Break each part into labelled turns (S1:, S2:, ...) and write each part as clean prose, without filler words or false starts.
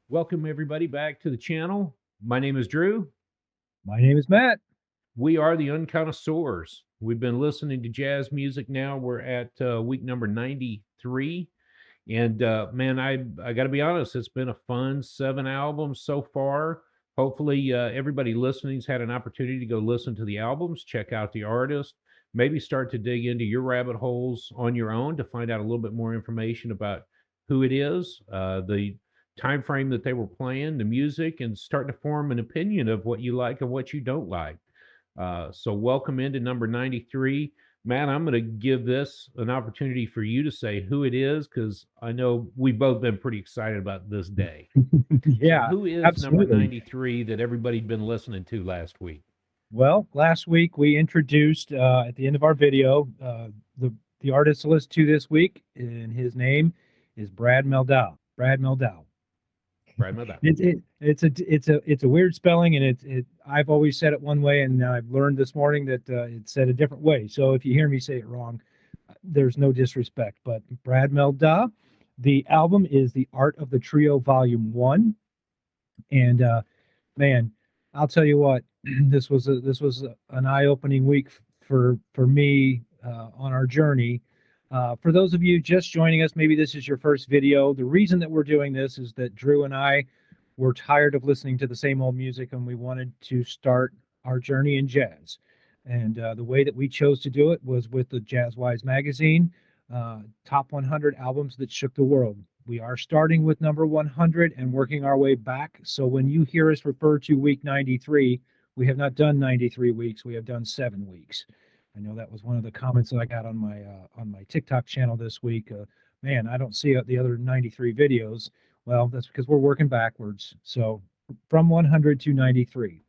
S1: Welcome, everybody, back to the channel. My name is Drew.
S2: My name is Matt.
S1: We are the Unconnoisseurs. We've been listening to jazz music now. We're at week number 93. And man, I got to be honest, it's been a fun 7 albums so far. Hopefully, everybody listening's had an opportunity to go listen to the albums, check out the artist, maybe start to dig into your rabbit holes on your own to find out a little bit more information about who it is, the time frame that they were playing, the music, and starting to form an opinion of what you like and what you don't like. So, welcome into number 93. Matt, I'm going to give this an opportunity for you to say who it is because I know we've both been pretty excited about this day. So,
S2: Yeah,
S1: who is number
S2: absolutely.
S1: 93 that everybody'd been listening to last week?
S2: Well, last week we introduced at the end of our video the artist to listen to this week, and his name is Brad Mehldau. Brad Mehldau.
S1: Brad Mehldau.
S2: It's a weird spelling, and I've always said it one way, and I've learned this morning that it's said a different way. So if you hear me say it wrong, there's no disrespect. But Brad Mehldau, the album is The Art of the Trio Volume One, and man, I'll tell you what, an eye-opening week for me on our journey. For those of you just joining us, maybe this is your first video. The reason that we're doing this is that Drew and I were tired of listening to the same old music, and we wanted to start our journey in jazz. And the way that we chose to do it was with the Jazzwise magazine, top 100 albums that shook the world. We are starting with number 100 and working our way back. So when you hear us refer to week 93, we have not done 93 weeks. We have done 7 weeks. I know that was one of the comments that I got on my TikTok channel this week. Man, I don't see the other 93 videos. Well, that's because we're working backwards. So from 100 to 93.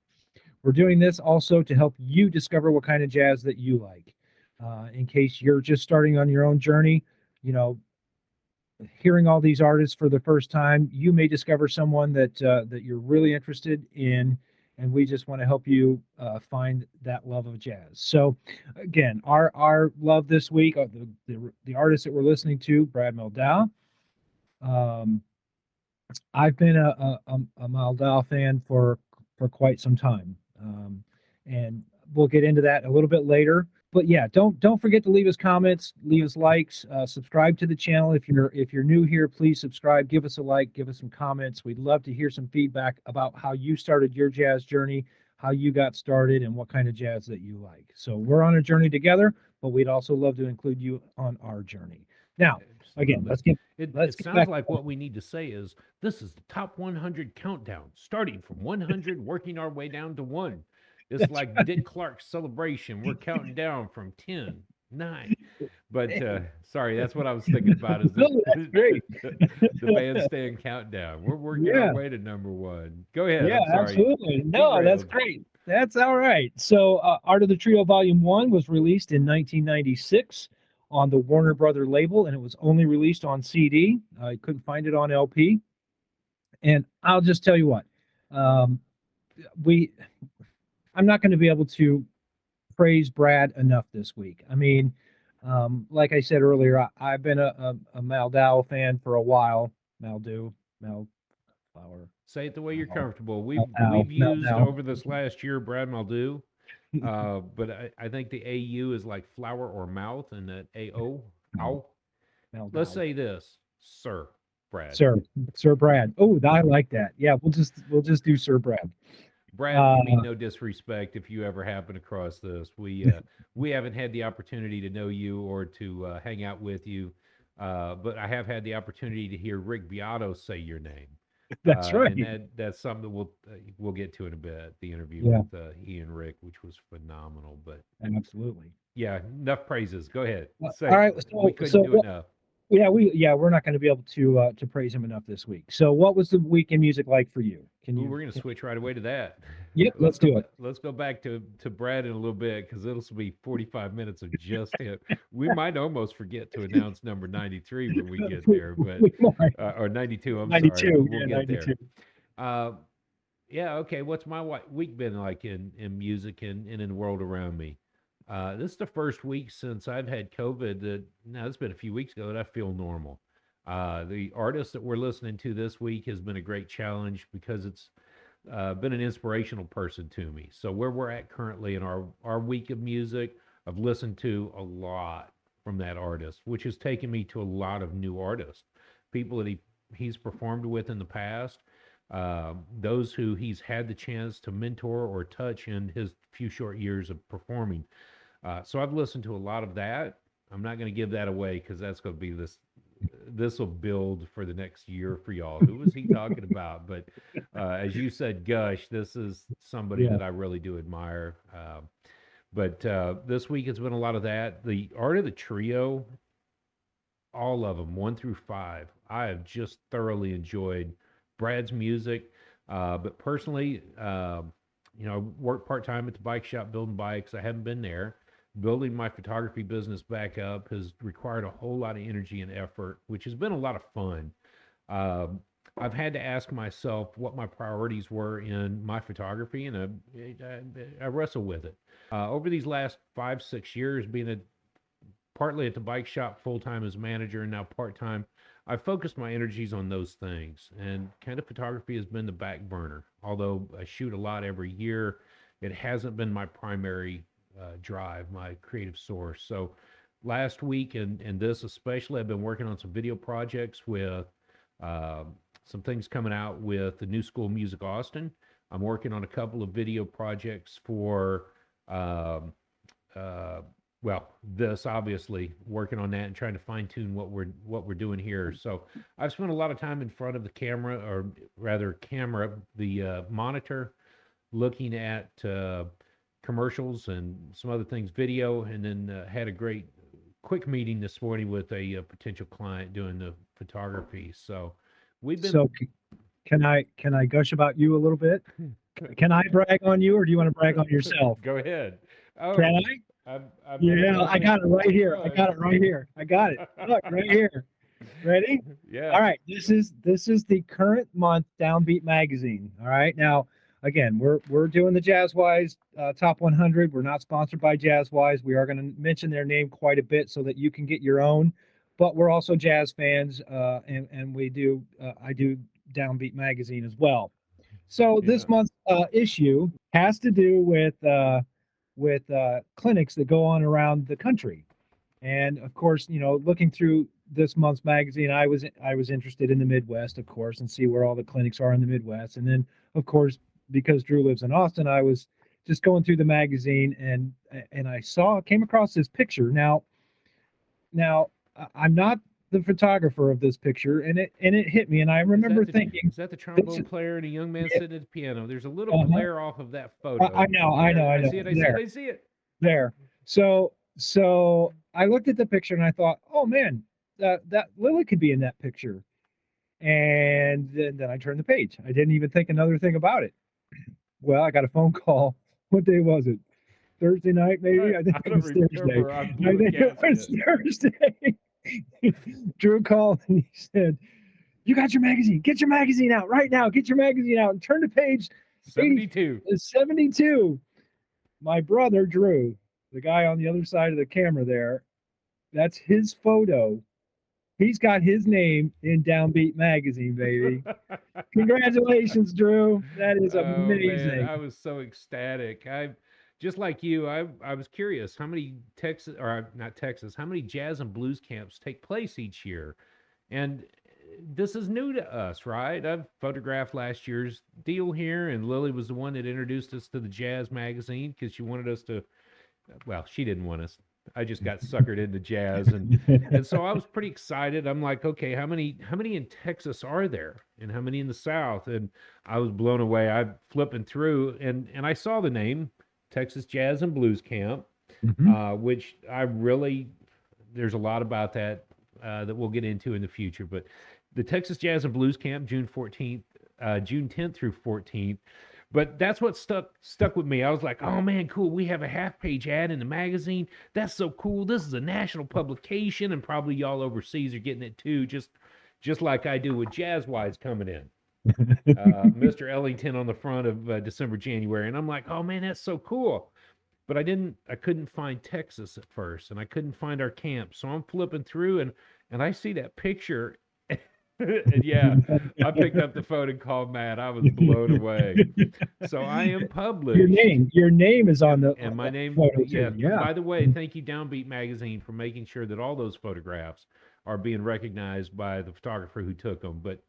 S2: We're doing this also to help you discover what kind of jazz that you like. In case you're just starting on your own journey, you know, hearing all these artists for the first time, you may discover someone that you're really interested in, and we just want to help you find that love of jazz. So, again, our love this week, the artist that we're listening to, Brad Mehldau. Um, I've been a Mehldau fan for quite some time, and we'll get into that a little bit later. But yeah, don't forget to leave us comments, leave us likes, subscribe to the channel if you're new here. Please subscribe, give us a like, give us some comments. We'd love to hear some feedback about how you started your jazz journey, how you got started, and what kind of jazz that you like. So we're on a journey together, but we'd also love to include you on our journey. Now, again,
S1: Absolutely. It
S2: let's get
S1: sounds
S2: back.
S1: like what we need to say is this is the top 100 countdown, starting from 100, working our way down to one. It's
S2: That's
S1: like Dick Clark's celebration. We're counting down from 10, 9. But
S2: right.
S1: sorry, that's what I was thinking about is
S2: No, that's great.
S1: the bandstand countdown. We're working our
S2: Yeah,
S1: way to number one. Go ahead.
S2: yeah,
S1: I'm sorry.
S2: absolutely. No, that's
S1: Derailed.
S2: great. That's all right. So, Art of the Trio Volume 1 was released in 1996 on the Warner Brother label, and it was only released on CD. I couldn't find it on LP. And I'll just tell you what, um, we I'm not going to be able to praise Brad enough this week. I mean, like I said earlier, I've been a Maldau fan for a while. Maldo, Malflower,
S1: Say it the way you're
S2: Mal,
S1: comfortable.
S2: Maldau,
S1: We've used
S2: Maldau.
S1: over this last year Brad Mehldau, but I think the AU is like flower or mouth, and that AO.
S2: No,
S1: Ow. Let's
S2: Maldau.
S1: say this, Sir Brad.
S2: Sir, Sir Brad. Oh, I like that. Yeah, we'll just do Sir Brad.
S1: Brad, we
S2: Uh,
S1: mean no disrespect if you ever happen across this. We haven't had the opportunity to know you or to hang out with you, but I have had the opportunity to hear Rick Beato say your name,
S2: that's
S1: and
S2: right.
S1: that's something that we'll get to in a bit. The interview
S2: Yeah,
S1: with he and Rick, which was phenomenal. But
S2: absolutely.
S1: yeah, enough praises. Go ahead.
S2: All
S1: Say
S2: right.
S1: we
S2: So,
S1: couldn't
S2: so
S1: do enough.
S2: we're not going to be able to praise him enough this week. So, what was the week in music like for you?
S1: Ooh, we're gonna switch right away to that.
S2: Yep, let's do it.
S1: Let's go back to Brad in a little bit because it'll be 45 minutes of just him. We might almost forget to announce number 93 when we get there, but
S2: All
S1: or 92. I'm sorry, but
S2: 92.
S1: we'll
S2: Yeah,
S1: get there.
S2: 92.
S1: Uh, yeah, okay. What's my week been like in music and in the world around me? This is the first week since I've had COVID that now it's been a few weeks ago that I feel normal. The artist that we're listening to this week has been a great challenge because it's been an inspirational person to me. So where we're at currently in our week of music, I've listened to a lot from that artist, which has taken me to a lot of new artists, people that he's performed with in the past, those who he's had the chance to mentor or touch in his few short years of performing. So I've listened to a lot of that. I'm not going to give that away because that's going to be this will build for the next year for y'all. Who was he talking about? But as you said, Gush, this is somebody
S2: Yeah.
S1: that I really do admire. But this week it's been a lot of that. The art of the trio, all of them, one through five. I have just thoroughly enjoyed Brad's music. But personally, I work part time at the bike shop building bikes. I haven't been there. Building my photography business back up has required a whole lot of energy and effort, which has been a lot of fun. Um, I've had to ask myself what my priorities were in my photography, and I wrestle with it. Over these last 5, 6 years, being partly at the bike shop full time as manager and now part time, I've focused my energies on those things. And kind of photography has been the back burner. Although I shoot a lot every year, it hasn't been my primary drive, my creative source. So last week and this especially, I've been working on some video projects with uh, some things coming out with the New School Music Austin. I'm working on a couple of video projects for um, uh, well, this obviously working on that and trying to fine tune what we're doing here. So I've spent a lot of time in front of the camera, or rather, the monitor, looking at commercials and some other things, video, and then had a great quick meeting this morning with a, potential client doing the photography. So we've been.
S2: So can I gush about you a little bit? Can I brag on you, or do you want to brag on yourself?
S1: Go ahead.
S2: Can
S1: Oh,
S2: I?
S1: I've never
S2: Yeah,
S1: done
S2: I
S1: this
S2: got it
S1: before.
S2: right here. I
S1: Go
S2: got it right here. I got it. Look, right
S1: ahead.
S2: here. Ready?
S1: Yeah.
S2: All right. This is the current month Downbeat magazine. All right. Now, again, we're doing the Jazzwise top 100. We're not sponsored by Jazzwise. We are going to mention their name quite a bit so that you can get your own. But we're also jazz fans, and we do I do Downbeat magazine as well. So
S1: Yeah.
S2: this month's issue has to do with clinics that go on around the country. And of course, looking through this month's magazine, I was interested in the Midwest, of course, and see where all the clinics are in the Midwest. And then, of course, because Drew lives in Austin, I was just going through the magazine and I came across this picture. Now I'm not the photographer of this picture, and it hit me, and I remember thinking,
S1: Is that the
S2: this,
S1: trombone player and a young man
S2: yeah,
S1: sitting at the piano? There's a little
S2: uh-huh,
S1: glare off of that
S2: I
S1: photo.
S2: know, I
S1: Yeah,
S2: know, I
S1: I
S2: know.
S1: see it. I see it.
S2: There,
S1: I see it.
S2: there. So I looked at the picture and I thought, oh man, that Lily could be in that picture. And then I turned the page. I didn't even think another thing about it. Well, I got a phone call. What day was it? Thursday night, maybe? I think
S1: I
S2: it
S1: don't
S2: was Thursday.
S1: remember. I
S2: I
S1: blew a
S2: think it was
S1: gasket.
S2: Thursday. Drew called and he said, you got your magazine. Get your magazine out right now. Get your magazine out and turn to page 80,
S1: 72.
S2: 72. My brother, Drew, the guy on the other side of the camera there, that's his photo. He's got his name in Downbeat magazine, baby. Congratulations, Drew. That is
S1: Oh man,
S2: amazing.
S1: I was so ecstatic. I just like you, I was curious how many Texas, or not Texas, how many jazz and blues camps take place each year. And this is new to us, right? I've photographed last year's deal here, and Lily was the one that introduced us to the jazz magazine because she wanted us to, well, she didn't want us. I just got suckered into jazz, and so I was pretty excited. I'm like, okay, how many in Texas are there, and how many in the South? And I was blown away. I flipping through, and I saw the name Texas Jazz and Blues Camp,
S2: Mhm.
S1: which I really, there's a lot about that that we'll get into in the future. But the Texas Jazz and Blues Camp, June 10th through 14th. But that's what stuck with me. I was like, "Oh man, cool! We have a half-page ad in the magazine. That's so cool. This is a national publication, and probably y'all overseas are getting it too, just like I do with Jazzwise coming in. Mr. Ellington on the front of December, January, and I'm like, oh man, that's so cool. But I couldn't find Texas at first, and I couldn't find our camp. So I'm flipping through, and I see that picture, And yeah, I picked up the phone and called Matt. I was blown away. So I am published.
S2: Your name is on
S1: And my
S2: the
S1: name,
S2: photo
S1: yeah.
S2: too. Yeah.
S1: By the way, thank you, Downbeat Magazine, for making sure that all those photographs are being recognized by the photographer who took them. But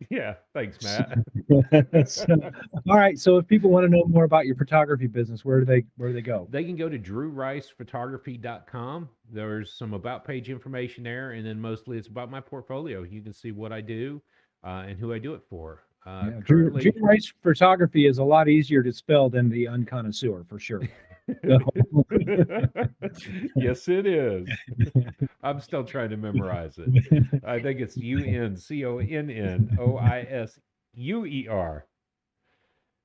S1: yeah, thanks, Matt.
S2: So, all right. So if people want to know more about your photography business, where do they go?
S1: They can go to drewricephotography.com. There's some about page information there, and then mostly it's about my portfolio. You can see what I do and who I do it for.
S2: Yeah, Drew
S1: Currently,
S2: Rice Photography is a lot easier to spell than the Unconnoisseur for sure. So,
S1: yes, it is. I'm still trying to memorize it. I think it's UNCONNOISUER.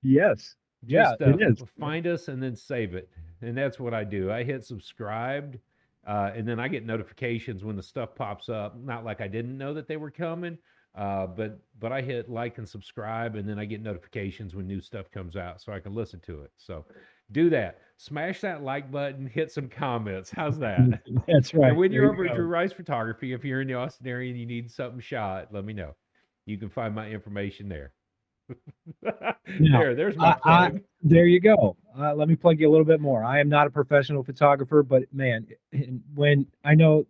S2: yes, yeah,
S1: Just
S2: it is.
S1: find us and then save it. And that's what I do. I hit subscribed, and then I get notifications when the stuff pops up. Not like I didn't know that they were coming, but I hit like and subscribe, and then I get notifications when new stuff comes out, so I can listen to it. So do that. Smash that like button. Hit some comments. How's that?
S2: That's
S1: And
S2: right.
S1: when
S2: There
S1: you're
S2: you
S1: over at Drew
S2: go.
S1: Rice Photography, if you're in the Austin area and you need something shot, let me know. You can find my information there.
S2: Now,
S1: There's my
S2: I
S1: plug.
S2: there you go. Let me plug you a little bit more. I am not a professional photographer, but man, when I know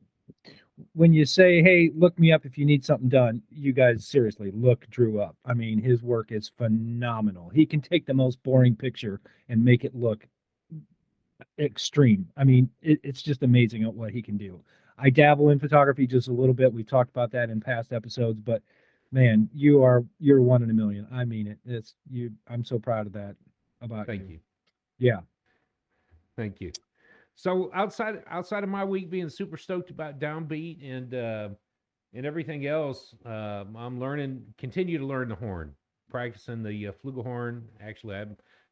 S2: when you say, "Hey, look me up if you need something done," you guys seriously look Drew up. I mean, his work is phenomenal. He can take the most boring picture and make it look extreme. I mean, it's just amazing at what he can do. I dabble in photography just a little bit. We've talked about that in past episodes, but man, you're one in a million. I mean it. It's you. I'm so proud of that about
S1: Thank
S2: you.
S1: you.
S2: Yeah.
S1: Thank you. So outside of my week being super stoked about downbeat and everything else, I'm learning, continue to learn the horn, practicing the flugelhorn. Actually, I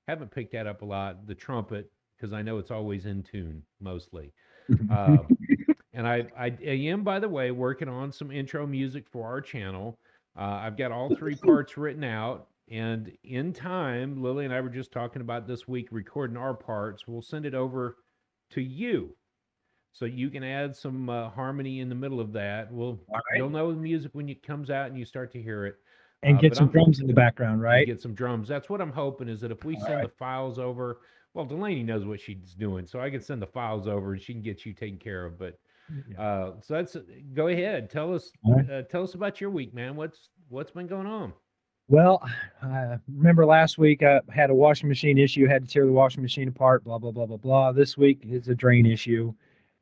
S1: haven't picked that up a lot. The trumpet, because I know it's always in tune mostly. Um, and I am, by the way, working on some intro music for our channel. I've got all three parts written out. And in time, Lily and I were just talking about this week recording our parts. We'll send it over to you so you can add some harmony in the middle of that.
S2: All right.
S1: You'll know the music when it comes out and you start to hear it.
S2: And get
S1: But
S2: some
S1: I'm
S2: drums in the background,
S1: and
S2: right?
S1: get some drums. That's what I'm hoping is that if we
S2: All
S1: send
S2: right.
S1: the files over, well, Delaney knows what she's doing, so I can send the files over and she can get you taken care of. But
S2: Yeah.
S1: so that's go ahead.
S2: All right.
S1: Tell us about your week, man. What's been going on?
S2: Well, remember last week I had a washing machine issue, had to tear the washing machine apart, blah blah blah blah blah. This week is a drain issue,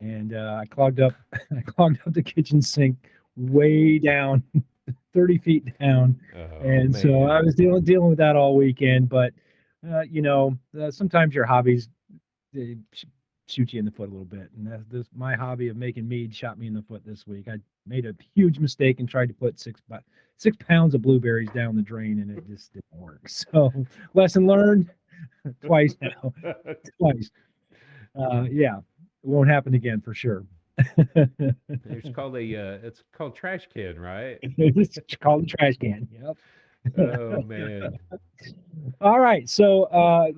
S2: and I clogged up I clogged up the kitchen sink way down, 30 feet down,
S1: Oh
S2: and so I
S1: man.
S2: was dealing with that all weekend. But sometimes your hobbies they shoot you in the foot a little bit, and that's this my hobby of making mead shot me in the foot this week. I made a huge mistake and tried to put 6 pounds of blueberries down the drain, and it just didn't work. So lesson learned twice now, twice. Yeah, it won't happen again for sure.
S1: It's called trash can, right?
S2: It's called the trash can. Yep.
S1: Oh man.
S2: All right, so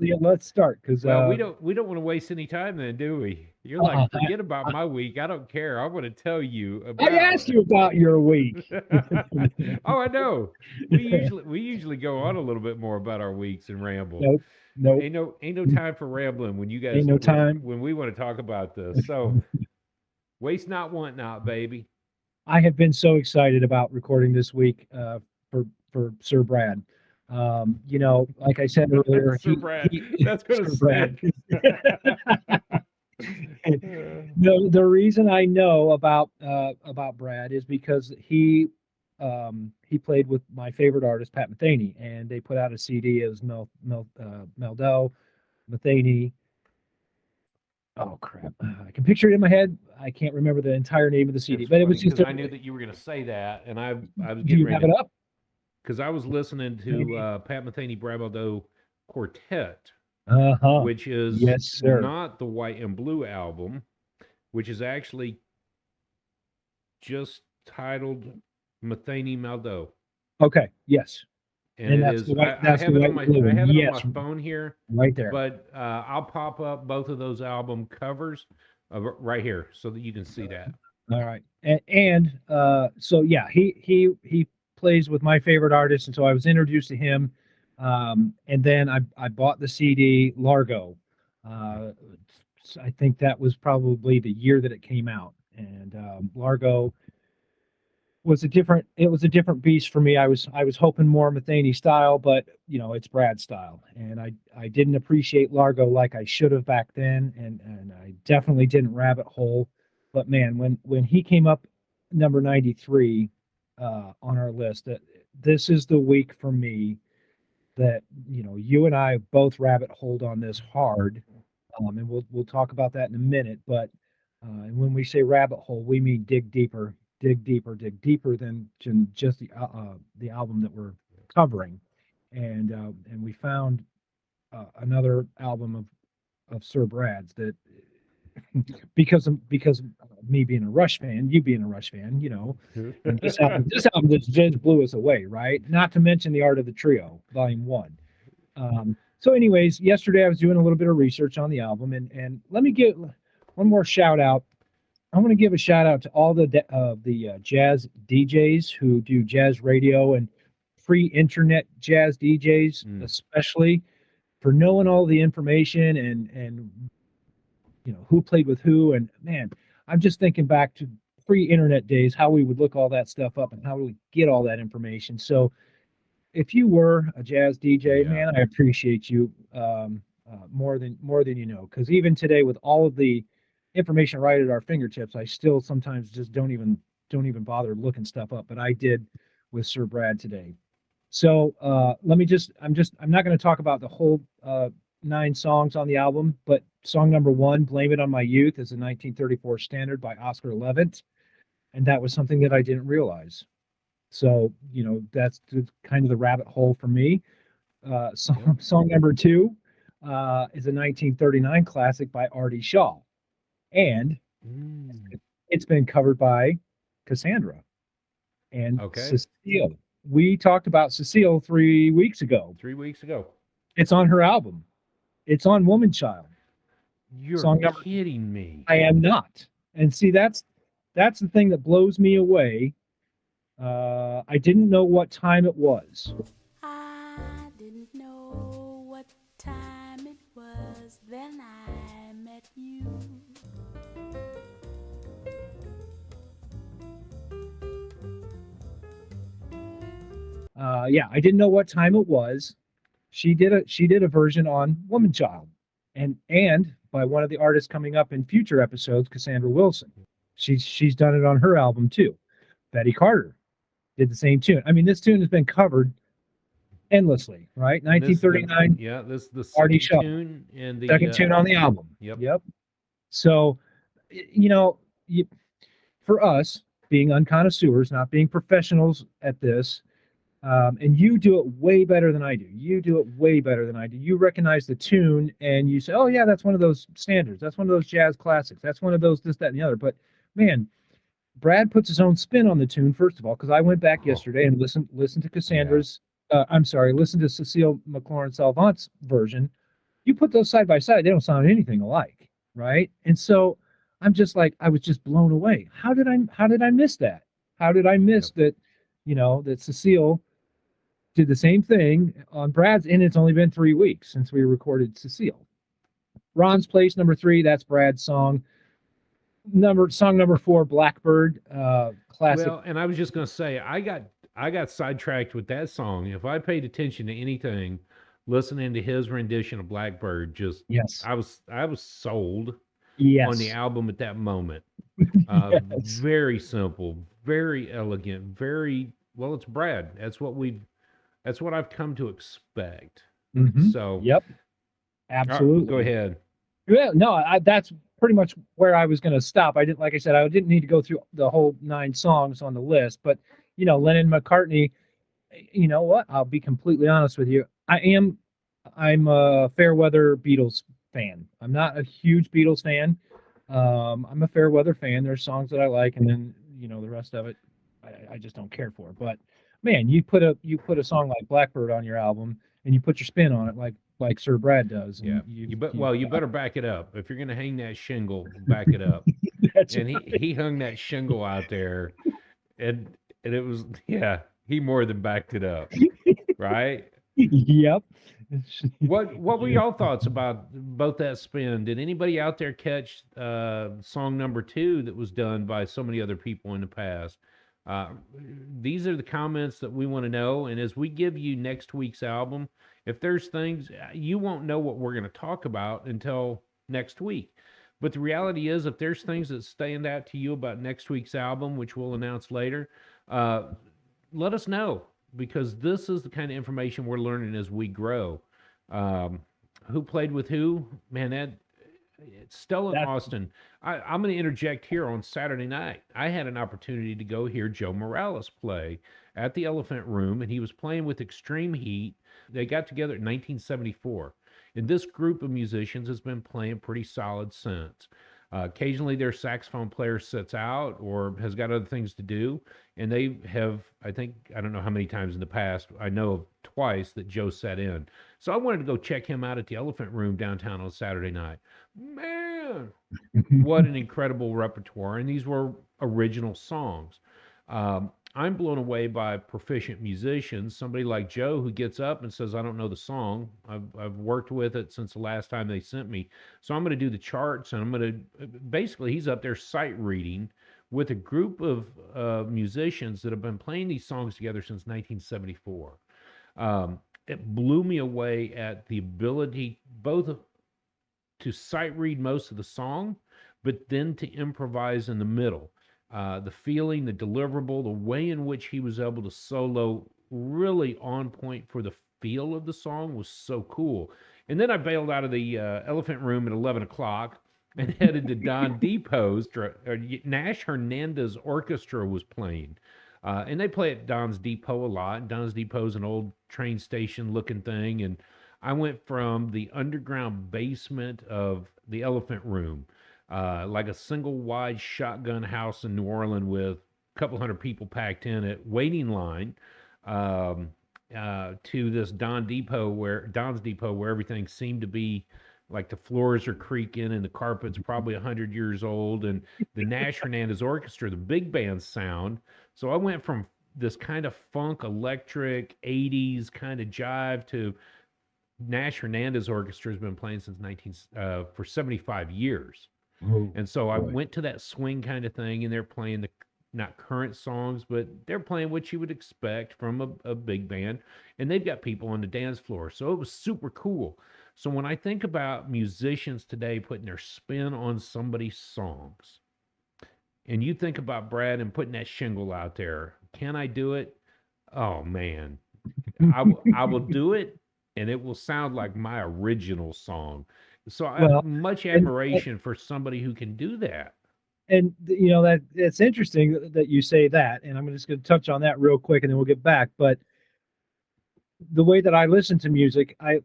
S2: yeah, let's start because
S1: Well, we don't want to waste any time then, do we? You're
S2: uh,
S1: like, forget about my week. I don't care. I want to tell you
S2: I
S1: about.
S2: asked you about your week.
S1: Oh, I know. We usually go on a little bit more about our weeks and ramble.
S2: Nope, nope,
S1: Ain't no time for rambling when you
S2: ain't
S1: guys
S2: no time.
S1: when we want to talk about this. So waste not, want not, baby.
S2: I have been so excited about recording this week for Sir Brad. Like I said earlier,
S1: Sir Brad,
S2: he
S1: that's gonna
S2: Sir Brad.
S1: stink.
S2: The reason I know about Brad is because he played with my favorite artist Pat Metheny, and they put out a CD. It was Mehldau, Metheny. Oh crap! I can picture it in my head. I can't remember the entire name of the CD,
S1: It's
S2: but it was
S1: funny
S2: just
S1: because
S2: a.
S1: I knew that you were gonna say that, and I was
S2: Do
S1: getting
S2: you
S1: ready
S2: have
S1: to
S2: it up?
S1: because I was listening to
S2: Maybe.
S1: Pat Metheny Brad Mehldau Quartet,
S2: Uh-huh.
S1: which is
S2: Yes, sir.
S1: not the White and Blue album, which is actually just titled Metheny Maldo.
S2: Okay. Yes.
S1: And
S2: And
S1: it
S2: that's
S1: is
S2: the white.
S1: I
S2: That's the
S1: have it
S2: white
S1: on
S2: and
S1: my
S2: blue.
S1: I
S2: And
S1: have it on my
S2: yes,
S1: phone here,
S2: right there.
S1: but I'll pop up both of those album covers right here so that you can see that.
S2: All right. And so yeah, he plays with my favorite artist, and so I was introduced to him. And then I bought the CD Largo. Uh, I think that was probably the year that it came out, and Largo was a different it was a different beast for me. I was hoping more Metheny style, but it's Brad style, and I didn't appreciate Largo like I should have back then, and I definitely didn't rabbit hole. But man, when he came up number 93 on our list, that this is the week for me that you and I both rabbit holed on this hard, and we'll talk about that in a minute. But and when we say rabbit hole, we mean dig deeper, dig deeper, dig deeper than just the album that we're covering. And we found another album of Sir Brad's that because of me being a Rush fan, you being a Rush fan, and this album just blew us away, right? Not to mention the Art of the Trio, Volume One. So, anyways, yesterday I was doing a little bit of research on the album, and let me get one more shout out. I want to give a shout out to all the jazz DJs who do jazz radio and free internet jazz DJs,
S1: Mm.
S2: especially for knowing all the information and who played with who. And man, I'm just thinking back to pre-internet days, how we would look all that stuff up and how we would get all that information. So if you were a jazz DJ,
S1: Yeah.
S2: man, I appreciate you more than you know. Because even today, with all of the information right at our fingertips, I still sometimes just don't even bother looking stuff up. But I did with Sir Brad today. So let me I'm not going to talk about the whole 9 songs on the album, but song number one, "Blame It on My Youth," is a 1934 standard by Oscar Levant, and that was something that I didn't realize. So, that's kind of the rabbit hole for me. Song number two is a 1939 classic by Artie Shaw, and
S1: Mm.
S2: it's been covered by Cassandra and
S1: Okay.
S2: Cecile. We talked about Cecile 3 weeks ago.
S1: 3 weeks ago.
S2: It's on her album. It's on Woman Child.
S1: You're
S2: Song number
S1: kidding me.
S2: I am not. And see, that's the thing that blows me away. I didn't know what time it was.
S3: I didn't know what time it was, then I met you.
S2: Yeah, I didn't know what time it was. She did a version on Woman Child, and by one of the artists coming up in future episodes, Cassandra Wilson. She's done it on her album too. Betty Carter did the same tune. I mean, this tune has been covered endlessly, right?
S1: This the
S2: 1939,
S1: yeah, this the
S2: Artie
S1: second
S2: Shaw,
S1: tune and the
S2: second tune on the album.
S1: yep.
S2: Yep. So, you know, you, for us being unconnoisseurs, not being professionals at this, and you do it way better than I do. You do it way better than I do. You recognize the tune and you say, "Oh yeah, that's one of those standards. That's one of those jazz classics. That's one of those this, that, and the other." But man, Brad puts his own spin on the tune. First of all, because I went back
S1: Oh,
S2: yesterday and listened to
S1: yeah.
S2: Cassandra's. I'm sorry, listened to Cecile McLaurin Salvant's version. You put those side by side, they don't sound anything alike, right? And so I'm just like, I was just blown away. How did I miss that? How did I
S1: Yep.
S2: miss that? That Cecile did the same thing on Brad's, and it's only been 3 weeks since we recorded Cecile. Ron's Place number three, that's Brad's song number four, Blackbird, classic.
S1: Well, and I was just gonna say, I got sidetracked with that song. If I paid attention to anything, listening to his rendition of Blackbird, just
S2: Yes,
S1: I was sold on the
S2: yes,
S1: album at that moment.
S2: yes.
S1: Very simple, very elegant, very well. It's Brad. That's what I've come to expect. So,
S2: Yep,
S1: go
S2: absolutely.
S1: ahead.
S2: Yeah, no, that's pretty much where I was going to stop. I didn't, like I said, I didn't need to go through the whole 9 songs on the list, but Lennon McCartney. You know what? I'll be completely honest with you. I'm a fair weather Beatles fan. I'm not a huge Beatles fan. I'm a fair weather fan. There's songs that I like, and then the rest of it, I just don't care for. But man, you put a song like Blackbird on your album, and you put your spin on it like Sir Brad does,
S1: Yeah.
S2: and you,
S1: You better back it up. If you're going to hang that shingle, back it up.
S2: that's
S1: And he hung that shingle out there, and it was, yeah, he more than backed it up, right?
S2: yep.
S1: What were y'all thoughts about both that spin? Did anybody out there catch song number 2 that was done by so many other people in the past? Uh, these are the comments that we want to know. And as we give you next week's album, if there's things you won't know what we're going to talk about until next week. But the reality is, if there's things that stand out to you about next week's album, which we'll announce later, uh, let us know, because this is the kind of information we're learning as we grow. Um, who played with who? Man, that it's Stella and
S2: That
S1: Austin. I'm going to interject here. On Saturday night, I had an opportunity to go hear Joe Morales play at the Elephant Room, and he was playing with Extreme Heat. They got together in 1974. And this group of musicians has been playing pretty solid since. Occasionally, their saxophone player sits out or has got other things to do. And they have, I think, I don't know how many times in the past, I know of twice that Joe sat in. So I wanted to go check him out at the Elephant Room downtown on Saturday night. Man, what an incredible repertoire. And these were original songs. I'm blown away by proficient musicians, somebody like Joe who gets up and says, I don't know the song. I've worked with it since the last time they sent me. So I'm going to do the charts, and I'm going to basically, he's up there sight reading with a group of musicians that have been playing these songs together since 1974. It blew me away at the ability both to sight read most of the song, but then to improvise in the middle. The feeling, the deliverable, the way in which he was able to solo really on point for the feel of the song was so cool. And then I bailed out of the Elephant Room at 11 o'clock and headed to Don Depot's. Nash Hernandez Orchestra was playing. And they play at Don's Depot a lot. Don's Depot's an old train station looking thing. And I went from the underground basement of the Elephant Room, like a single wide shotgun house in New Orleans with a couple hundred people packed in it, waiting line, to this Don's Depot, where everything seemed to be like the floors are creaking and the carpet's probably 100 years old, and the Nash Hernandez Orchestra, the big band sound. So I went from this kind of funk, electric, 80s kind of jive to Nash Hernandez Orchestra has been playing since for 75 years.
S2: Oh,
S1: And so I
S2: boy.
S1: went to that swing kind of thing, and they're playing the not current songs, but they're playing what you would expect from a big band, and they've got people on the dance floor. So it was super cool. So when I think about musicians today putting their spin on somebody's songs, and you think about Brad and putting that shingle out there, can I do it? Oh man, I will do it, and it will sound like my original song. So I
S2: Well,
S1: much
S2: and
S1: admiration for somebody who can do that.
S2: you know that it's interesting that you say that, and I'm just going to touch on that real quick, and then we'll get back. But the way that I listen to music, I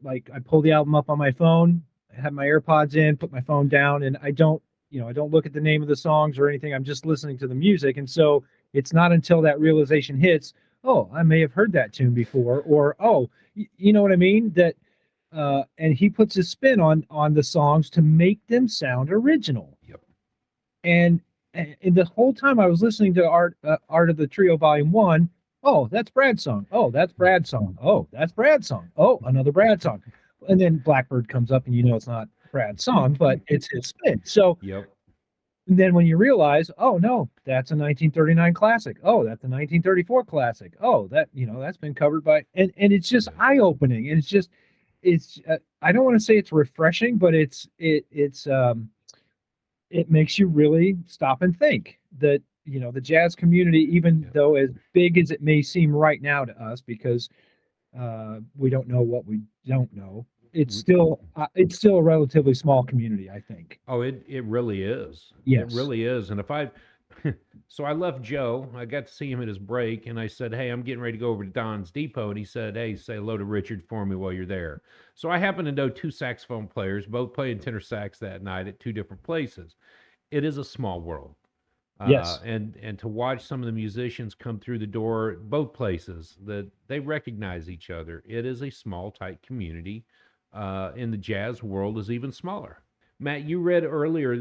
S2: pull the album up on my phone, I have my AirPods in, put my phone down, and I don't look at the name of the songs or anything. I'm just listening to the music, and so it's not until that realization hits, oh, I may have heard that tune before, or oh, you know what I mean? That and he puts his spin on the songs to make them sound original.
S1: Yep.
S2: And, and the whole time I was listening to Art of the Trio Volume 1, oh, that's Brad's song. Oh, that's Brad's song. Oh, that's Brad's song. Oh, another Brad song. And then Blackbird comes up, and you know it's not Brad's song, but it's his spin. So
S1: Yep.
S2: then when you realize, oh no, that's a 1939 classic. Oh, that's a 1934 classic. Oh, that's been covered by, and it's just eye-opening. And it's I don't want to say it's refreshing, but it makes you really stop and think that the jazz community, even
S1: Yep.
S2: though as big as it may seem right now to us, because we don't know what we don't know, it's
S1: We-
S2: still a relatively small community, I think.
S1: Oh, it really is. It
S2: Yes.
S1: really is. And if I so I left Joe, I got to see him at his break, and I said, "Hey, I'm getting ready to go over to Don's Depot." And he said, "Hey, say hello to Richard for me while you're there." So I happen to know two saxophone players, both playing tenor sax that night at two different places. It is a small world.
S2: Yes.
S1: And to watch some of the musicians come through the door, both places, that they recognize each other. It is a small, tight community. In the jazz world is even smaller. Matt, you read earlier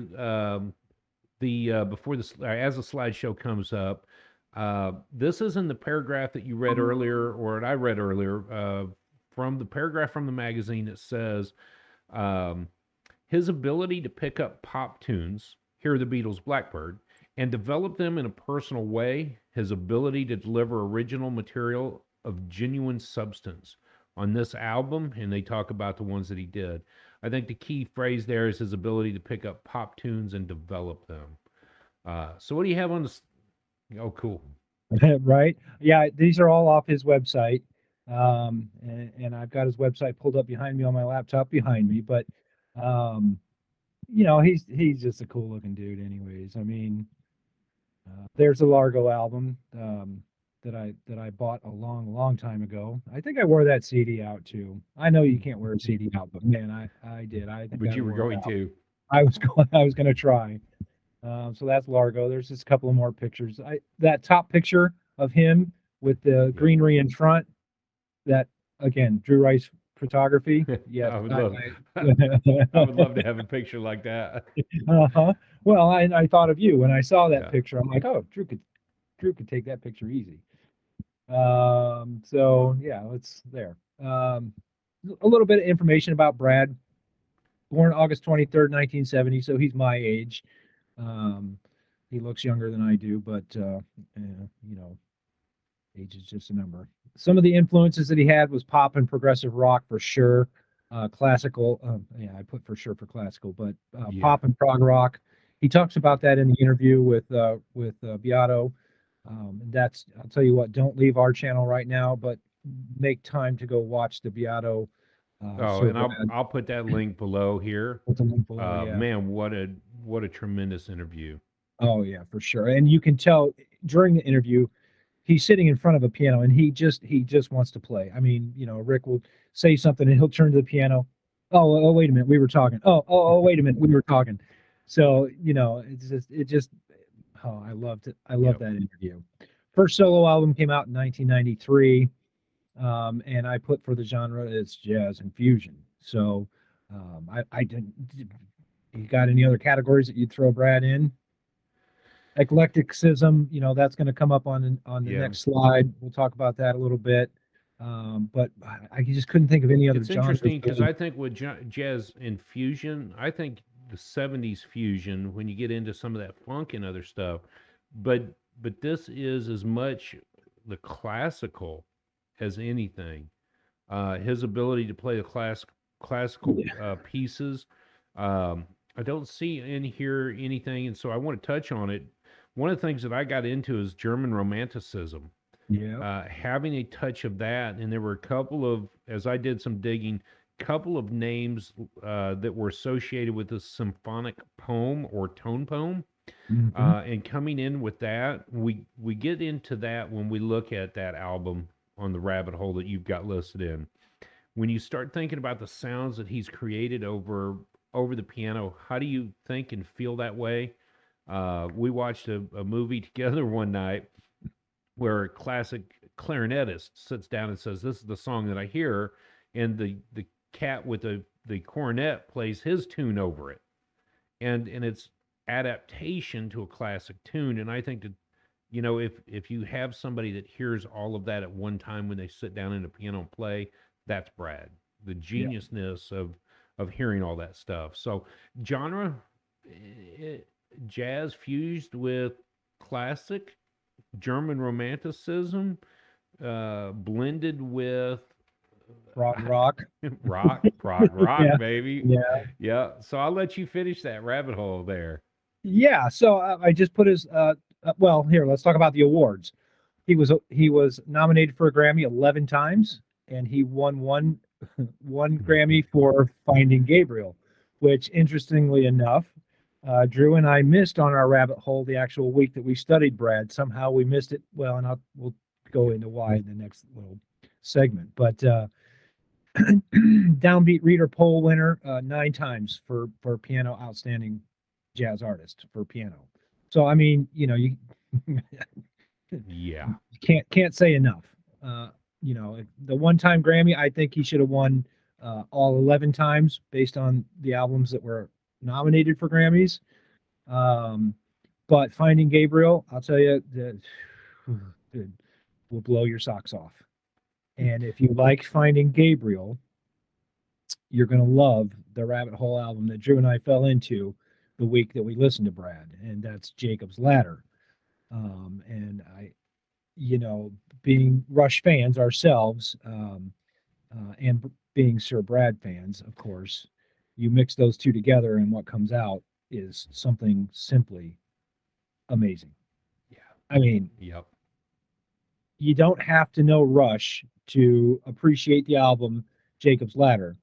S1: the before the as the slideshow comes up. This is in the paragraph that you read earlier, or that I read earlier, from the paragraph from the magazine that says um, his ability to pick up pop tunes, hear the Beatles' Blackbird, and develop them in a personal way, his ability to deliver original material of genuine substance on this album, and they talk about the ones that he did. I think the key phrase there is his ability to pick up pop tunes and develop them. So what do you have on this? Oh, cool.
S2: Right. Yeah, these are all off his website. And I've got his website pulled up behind me on my laptop behind me, but um, he's just a cool looking dude anyways. I mean, there's a Largo album that I bought a long time ago. I think I wore that CD out too. I know you can't wear a CD out, but man, I did. I think
S1: But
S2: I
S1: you were
S2: wore it
S1: going
S2: out.
S1: to.
S2: I was gonna try. So that's Largo. There's just a couple of more pictures. That top picture of him with the
S1: Yep.
S2: greenery in front, that again, Drew Rice photography. Yes,
S1: I would
S2: I,
S1: love, I would
S2: I
S1: love to have a picture like that.
S2: uh-huh. Well, I thought of you when I saw that
S1: Yeah.
S2: picture. I'm like, oh, Drew could take that picture easy. So yeah, it's there. A little bit of information about Brad. Born August 23rd, 1970, so he's my age. Um, he looks younger than I do, but you know, age is just a number. Some of the influences that he had was pop and progressive rock for sure. Classical, yeah, I put for sure for classical, but
S1: Yeah.
S2: pop and prog rock. He talks about that in the interview with Beato. And that's, I'll tell you what, don't leave our channel right now, but make time to go watch the Beato
S1: Oh,
S2: Sir
S1: and I'll
S2: Brad.
S1: I'll put that link below here.
S2: Put the link below, yeah.
S1: Man, what a tremendous interview.
S2: Oh yeah, for sure. And you can tell during the interview, he's sitting in front of a piano and he just wants to play. I mean, Rick will say something and he'll turn to the piano. Oh, wait a minute, we were talking. Oh, wait a minute, we were talking. So, it just oh, I loved it. I love
S1: Yep.
S2: that interview. First solo album came out in 1993. And I put for the genre it's jazz and fusion. So, I didn't. You got any other categories that you'd throw Brad in? Eclecticism, that's going to come up on the
S1: Yeah.
S2: next slide. We'll talk about that a little bit. But I just couldn't think of any other
S1: It's
S2: genres.
S1: interesting because I think with jazz infusion, I think the '70s fusion, when you get into some of that funk and other stuff, but this is as much the classical as anything. His ability to play the classical
S2: Yeah.
S1: pieces. I don't see in here anything, and so I want to touch on it. One of the things that I got into is German Romanticism,
S2: Yeah.
S1: having a touch of that, and there were a couple of, as I did some digging, couple of names that were associated with this symphonic poem or tone poem.
S2: Hmm.
S1: And coming in with that, we get into that when we look at that album on the rabbit hole that you've got listed in. When you start thinking about the sounds that he's created over the piano, how do you think and feel that way? We watched a movie together one night where a classic clarinetist sits down and says, "This is the song that I hear," and the cat with the cornet plays his tune over it, and it's adaptation to a classic tune. And I think that, if you have somebody that hears all of that at one time when they sit down in a piano and play, that's Brad. The
S2: Yeah.
S1: geniusness of hearing all that stuff. So genre, eh, jazz fused with classic German romanticism, blended with
S2: Prog rock.
S1: rock, prog rock,
S2: Yeah.
S1: baby.
S2: Yeah.
S1: Yeah. So I'll let you finish that rabbit hole there.
S2: Yeah. So I just put his. Well, here, let's talk about the awards. He was nominated for a Grammy 11 times, and he won one Grammy for Finding Gabriel, which interestingly enough, Drew and I missed on our rabbit hole the actual week that we studied Brad. Somehow we missed it. Well, and we'll go into why in the next little segment. But Downbeat Reader poll winner 9 times for piano outstanding jazz artist for piano. So I mean, you
S1: Yeah.
S2: can't say enough. Uh, the one-time Grammy, I think he should have won all 11 times based on the albums that were nominated for Grammys. Um, but Finding Gabriel, I'll tell you, that will blow your socks off. And if you like Finding Gabriel, you're going to love the Rabbit Hole album that Drew and I fell into the week that we listened to Brad, and that's Jacob's Ladder. And you know, being Rush fans ourselves, and being Sir Brad fans, of course, you mix those two together, and what comes out is something simply amazing.
S1: Yeah.
S2: I mean,
S1: Yep.
S2: you don't have to know Rush to appreciate the album Jacob's Ladder.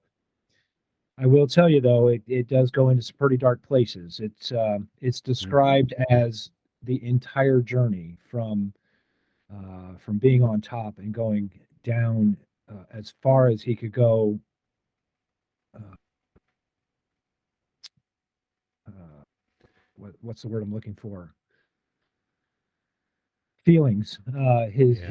S2: I will tell you though, it does go into some pretty dark places. It's
S1: Hmm.
S2: described as the entire journey from being on top and going down as far as he could go. Uh, uh, what's the word I'm looking for? Feelings. His
S1: Yeah.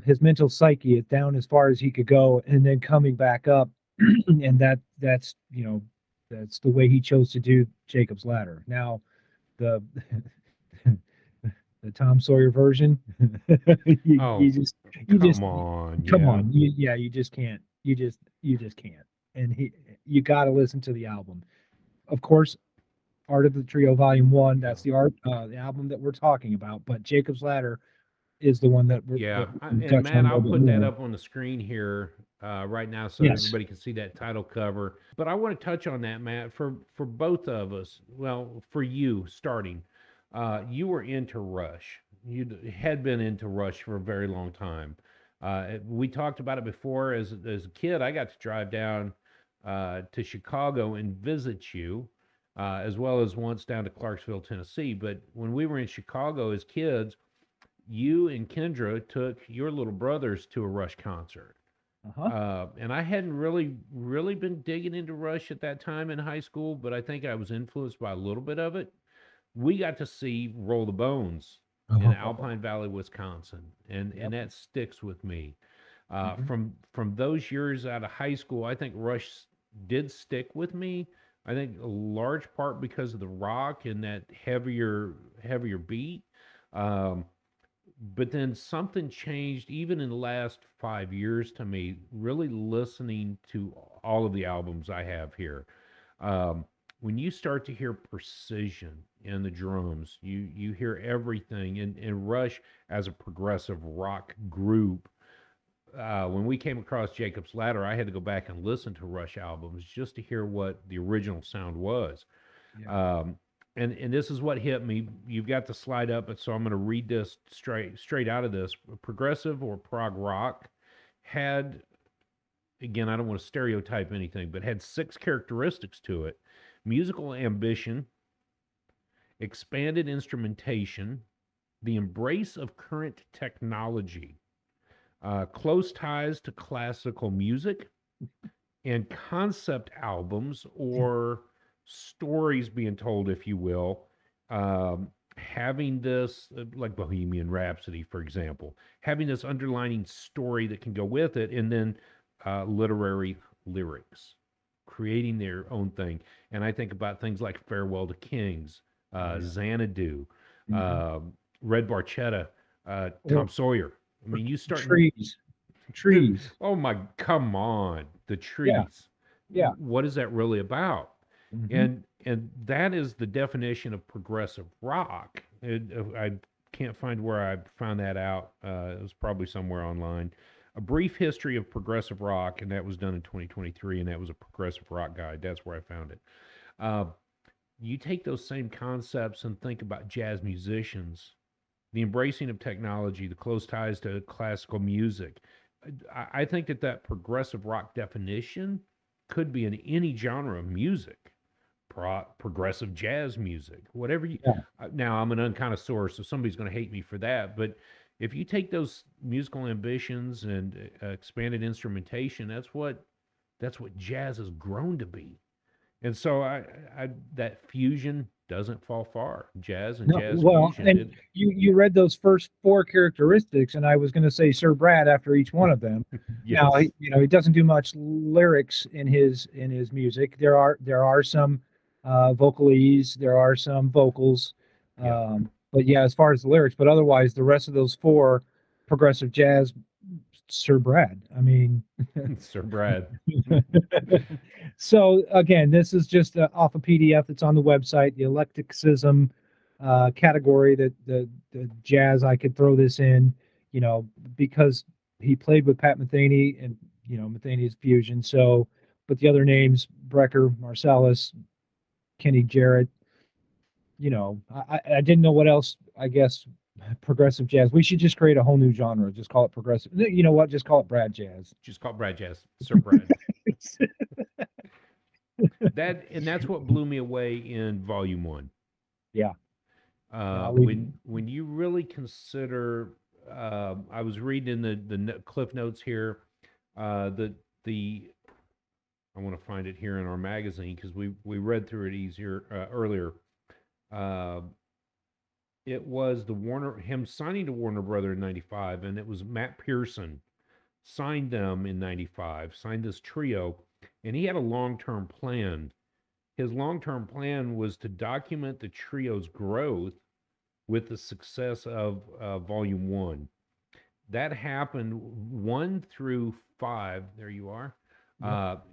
S2: his mental psyche is down as far as he could go, and then coming back up, and that's the way he chose to do Jacob's Ladder. Now the the Tom Sawyer version,
S1: Oh,
S2: you just
S1: come on.
S2: come
S1: Yeah.
S2: on, yeah, you just can't, you just can't, and you got to listen to the album, of course. Art of the Trio Volume One.
S1: Yeah.
S2: That's the album that we're talking about. But Jacob's Ladder is the one that
S1: Yeah.
S2: we can
S1: And
S2: touch on
S1: Matt,
S2: a
S1: I'll
S2: little bit
S1: put that
S2: more.
S1: up on the screen here right now so
S2: Yes.
S1: everybody can see that title cover. But I want to touch on that, Matt, for both of us. Well, for you starting, you were into Rush. You had been into Rush for a very long time. We talked about it before. As a kid, I got to drive down to Chicago and visit you, as well as once down to Clarksville, Tennessee. But when we were in Chicago as kids, you and Kendra took your little brothers to a Rush concert.
S2: Uh-huh.
S1: And I hadn't really been digging into Rush at that time in high school, but I think I was influenced by a little bit of it. We got to see Roll the Bones in
S2: Oh,
S1: Alpine Valley, Wisconsin, and
S2: yep.
S1: that sticks with me.
S2: Hmm.
S1: From those years out of high school, I think Rush did stick with me. I think a large part because of the rock and that heavier beat. Um, but then something changed even in the last 5 years to me, really listening to all of the albums I have here. Um, when you start to hear precision in the drums, you hear everything. And Rush as a progressive rock group, when we came across Jacob's Ladder, I had to go back and listen to Rush albums just to hear what the original sound was.
S2: Yeah.
S1: Um, and this is what hit me. You've got the slide up, and so I'm going to read this straight out of this. Progressive or prog rock had, again, I don't want to stereotype anything, but had six characteristics to it: musical ambition, expanded instrumentation, the embrace of current technology, close ties to classical music, and concept albums or stories being told, if you will, having this, like Bohemian Rhapsody, for example, having this underlining story that can go with it, and then literary lyrics, creating their own thing. And I think about things like Farewell to Kings,
S2: Oh yeah.
S1: Xanadu,
S2: Hmm.
S1: uh, Red Barchetta,
S2: Or,
S1: Tom Sawyer. I
S2: or
S1: mean, you start
S2: trees.
S1: the
S2: Trees.
S1: oh my, come on, the
S2: Yeah.
S1: trees.
S2: Yeah.
S1: What is that really about?
S2: Hmm.
S1: And that is the definition of progressive rock. I can't find where I found that out. It was probably somewhere online. A brief history of progressive rock, and that was done in 2023, and that was a progressive rock guide. That's where I found it. Uh, you take those same concepts and think about jazz musicians, the embracing of technology, the close ties to classical music. I think that progressive rock definition could be in any genre of music, progressive jazz music, whatever you.
S2: Yeah.
S1: Now I'm an unconnoisseur, so somebody's going to hate me for that. But if you take those musical ambitions and expanded instrumentation, that's what jazz has grown to be. And so I that fusion doesn't fall far. Jazz and
S2: No,
S1: jazz
S2: well,
S1: fusion.
S2: and you read those first four characteristics, and I was going to say Sir Brad after each one of them. Now,
S1: Yes.
S2: he doesn't do much lyrics in his music. There are some vocalese, there are some vocals,
S1: Yeah.
S2: but yeah, as far as the lyrics, but otherwise, the rest of those four progressive jazz, Sir Brad. I mean,
S1: Sir Brad.
S2: so again, this is just off a PDF that's on the website. The eclecticism category that the jazz, I could throw this in, because he played with Pat Metheny and Metheny's fusion. So, but the other names, Brecker, Marsalis, Kenny Jarrett. I didn't know what else. I guess progressive jazz. We should just create a whole new genre. Just call it progressive. You know what? Just call it Brad Jazz.
S1: Just call Brad Jazz. Sir Brad. That's what blew me away in volume 1.
S2: Yeah.
S1: When you really consider, I was reading the cliff notes here. The I want to find it here in our magazine because we read through it easier earlier. It was him signing to Warner Brother in '95, and it was Matt Pearson signed them in '95, signed this trio, and he had a long-term plan. His long-term plan was to document the trio's growth with the success of Volume 1. That happened 1 through 5. There you are.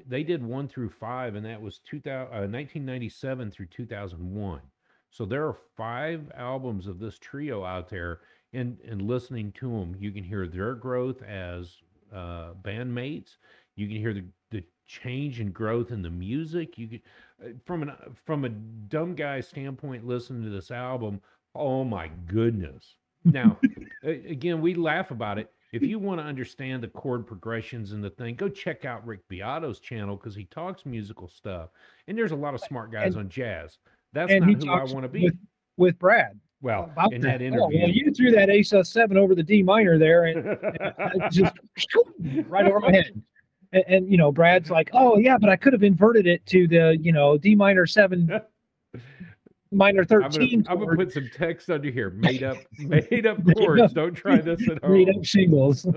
S1: They did 1 through 5, and that was 1997 through 2001. So there are 5 albums of this trio out there, and listening to them, you can hear their growth as bandmates. You can hear the change and growth in the music. You could, from a dumb guy standpoint, listening to this album, oh my goodness. Now, again, we laugh about it. If you want to understand the chord progressions and the thing, go check out Rick Beato's channel because he talks musical stuff. And there's a lot of smart guys on jazz. That's
S2: and
S1: not
S2: he
S1: who I
S2: talks
S1: want to be.
S2: with Brad
S1: Well,
S2: about
S1: in
S2: that.
S1: that interview.
S2: Well, you threw that A7 over the D minor there, and just right over my head. And Brad's like, oh yeah, but I could have inverted it to the D minor 7 minor 13.
S1: I'm gonna put some text under here. Made up chords. Don't try this at home.
S2: Made up shingles.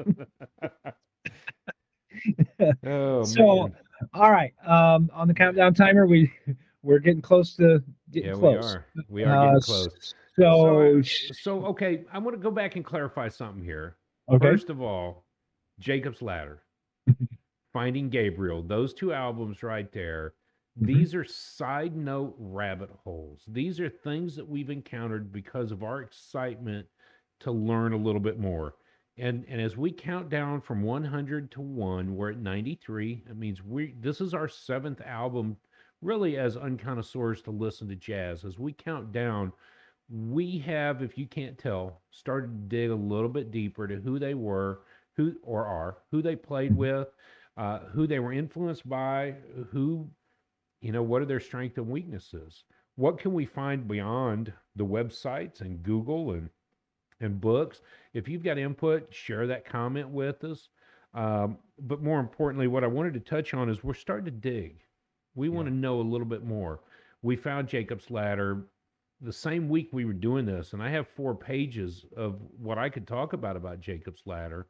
S1: Oh,
S2: so,
S1: man.
S2: all right. On the countdown timer, we're getting close to getting close.
S1: We are getting close. So okay, I want to go back and clarify something here.
S2: Okay.
S1: First of all, Jacob's Ladder, Finding Gabriel, those 2 albums right there. These are side note rabbit holes. These are things that we've encountered because of our excitement to learn a little bit more. And as we count down from 100 to 1, we're at 93. That means this is our 7th album, really, as unconnoisseurs to listen to jazz. As we count down, we have, if you can't tell, started to dig a little bit deeper to who they were, who they played with, who they were influenced by, what are their strengths and weaknesses? What can we find beyond the websites and Google and books? If you've got input, share that comment with us. But more importantly, what I wanted to touch on is we're starting to dig. We want to know a little bit more. We found Jacob's Ladder the same week we were doing this, and I have 4 pages of what I could talk about Jacob's Ladder.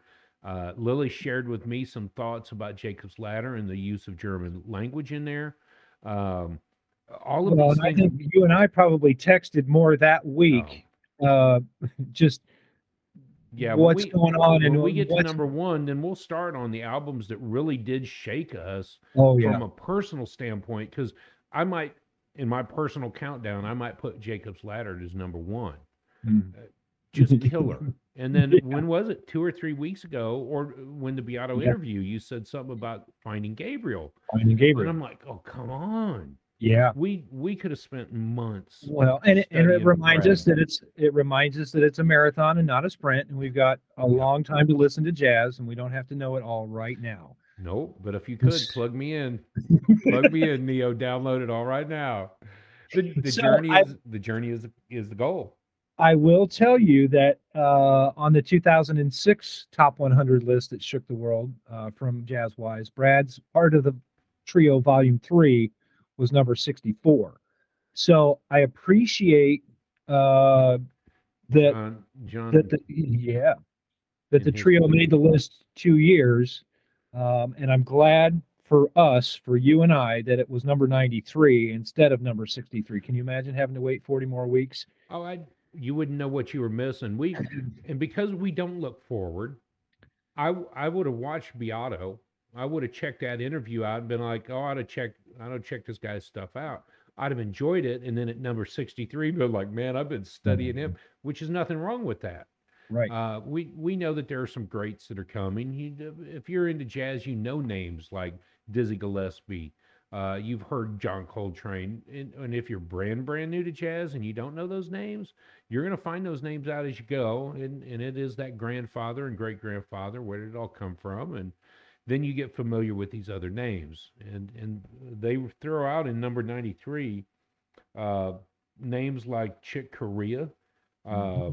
S1: Lily shared with me some thoughts about Jacob's Ladder and the use of German language in there. All of these things.
S2: I think you and I probably texted more that week. Just what's going on, and
S1: when we get to number 1, then we'll start on the albums that really did shake us from a personal standpoint. Because I might, in my personal countdown, I might put Jacob's Ladder as number 1. Just killer. And then when was it? 2 or 3 weeks ago, or when the Beato interview, you said something about Finding Gabriel. And I'm like, oh, come on.
S2: Yeah.
S1: We could have spent months.
S2: Well, and it reminds us that it's a marathon and not a sprint, and we've got a long time to listen to jazz, and we don't have to know it all right now.
S1: Nope, but if you could plug me in, Neo, download it all right now. The journey is the goal.
S2: I will tell you that on the 2006 Top 100 list that shook the world from Jazzwise, Brad's Art of the Trio Volume 3 was number 64. So I appreciate uh, that
S1: John
S2: yeah, that
S1: and
S2: the
S1: his
S2: trio made the list 2 years, and I'm glad for us, for you and I, that it was number 93 instead of number 63. Can you imagine having to wait 40 more weeks?
S1: Oh, you wouldn't know what you were missing. And because we don't look forward, I would have watched Beato. I would have checked that interview out and been like, oh, I ought to check this guy's stuff out. I'd have enjoyed it. And then at number 63, be like, man, I've been studying him, which is nothing wrong with that.
S2: Right.
S1: We know that there are some greats that are coming. If you're into jazz, you know names like Dizzy Gillespie. You've heard John Coltrane, and if you're brand new to jazz and you don't know those names, you're going to find those names out as you go, and it is that grandfather and great grandfather. Where did it all come from? And then you get familiar with these other names, and they throw out in number 93 uh, names like Chick Corea, uh,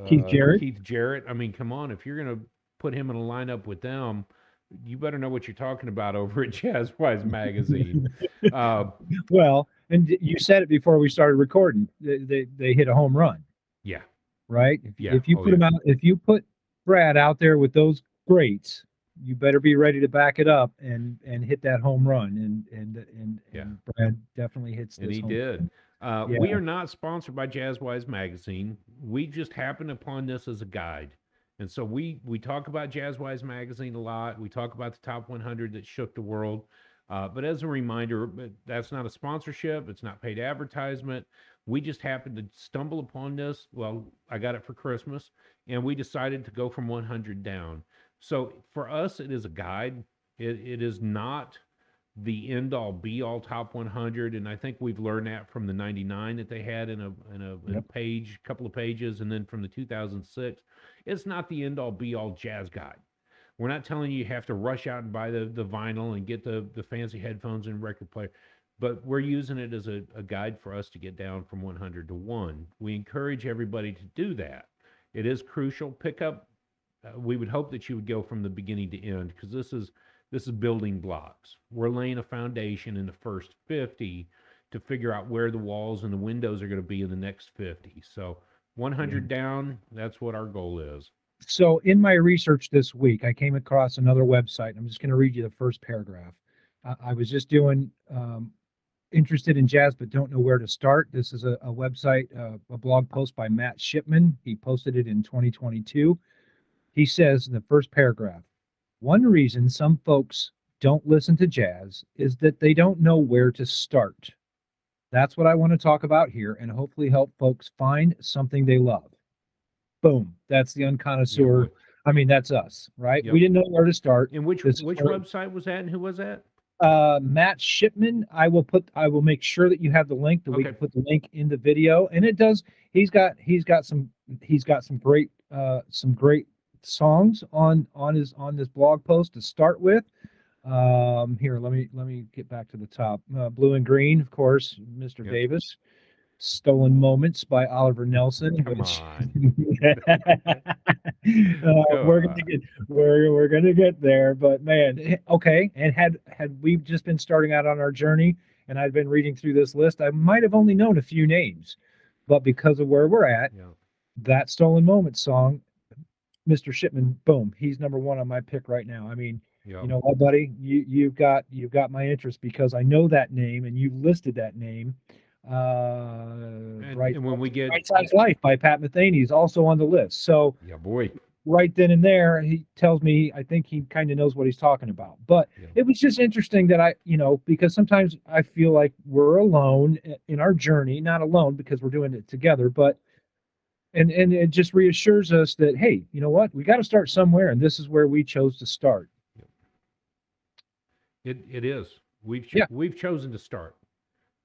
S2: Keith Jarrett.
S1: Keith Jarrett. I mean, come on, if you're going to put him in a lineup with them, you better know what you're talking about over at Jazzwise magazine. Uh,
S2: Well, and you said it before we started recording. They hit a home run,
S1: yeah,
S2: right?
S1: yeah,
S2: If you
S1: oh
S2: put him
S1: yeah,
S2: out, if you put Brad out there with those greats, you better be ready to back it up and hit that home run.
S1: yeah,
S2: And Brad definitely hits
S1: and
S2: this
S1: he
S2: home
S1: did.
S2: run. Yeah.
S1: We are not sponsored by Jazzwise magazine. We just happened upon this as a guide. And so we talk about Jazzwise magazine a lot. We talk about the top 100 that shook the world. But as a reminder, that's not a sponsorship. It's not paid advertisement. We just happened to stumble upon this. Well, I got it for Christmas, and we decided to go from 100 down. So for us, it is a guide. It is not the end all be all top 100, and I think we've learned that from the 99 that they had in a
S2: Yep.
S1: page, couple of pages, and then from the 2006. It's not the end all be all jazz guide. We're not telling you have to rush out and buy the vinyl and get the fancy headphones and record player, but we're using it as a guide for us to get down from 100 to 1. We encourage everybody to do that. It is crucial. Pick up. We would hope that you would go from the beginning to end, because this is building blocks. We're laying a foundation in the first 50 to figure out where the walls and the windows are going to be in the next 50. So 100 down, that's what our goal is.
S2: So in my research this week, I came across another website. I'm just going to read you the first paragraph. I was just doing interested in jazz but don't know where to start. This is a website, a blog post by Matt Shipman. He posted it in 2022. He says in the first paragraph, one reason some folks don't listen to jazz is that they don't know where to start. That's what I want to talk about here and hopefully help folks find something they love. Boom. That's the
S1: Yeah, boy.
S2: unconnoisseur. I mean, that's us, right?
S1: Yep.
S2: We didn't know where to start.
S1: And which
S2: This is
S1: which
S2: where
S1: website was that, and who was that?
S2: Matt Shipman. I will make sure that you have the link, that we
S1: Okay.
S2: can put the link in the video. And it does, he's got some great songs on this blog post to start with. Here, let me get back to the top. Blue and Green, of course, Mr.
S1: Yep.
S2: Davis. Stolen Moments by Oliver Nelson,
S1: Come
S2: which
S1: on.
S2: we're
S1: Go
S2: gonna get we're gonna get there. But man, okay. And had we just been starting out on our journey, and I'd been reading through this list, I might have only known a few names. But because of where we're at,
S1: Yeah.
S2: that Stolen Moments song, Mr. Shipman, boom, he's number one on my pick right now. I mean,
S1: Yeah.
S2: you know what, buddy? You've got my interest because I know that name and you listed that name. Right,
S1: And when we get
S2: Right Size Life by Pat Metheny is also on the list. So
S1: yeah, boy.
S2: right then and there, he tells me I think he kind of knows what he's talking about. But
S1: Yeah.
S2: it was just interesting that because sometimes I feel like we're alone in our journey, not alone because we're doing it together, but and it just reassures us that, hey, you know what? We got to start somewhere, and this is where we chose to start.
S1: It is.
S2: Yeah.
S1: We've chosen to start.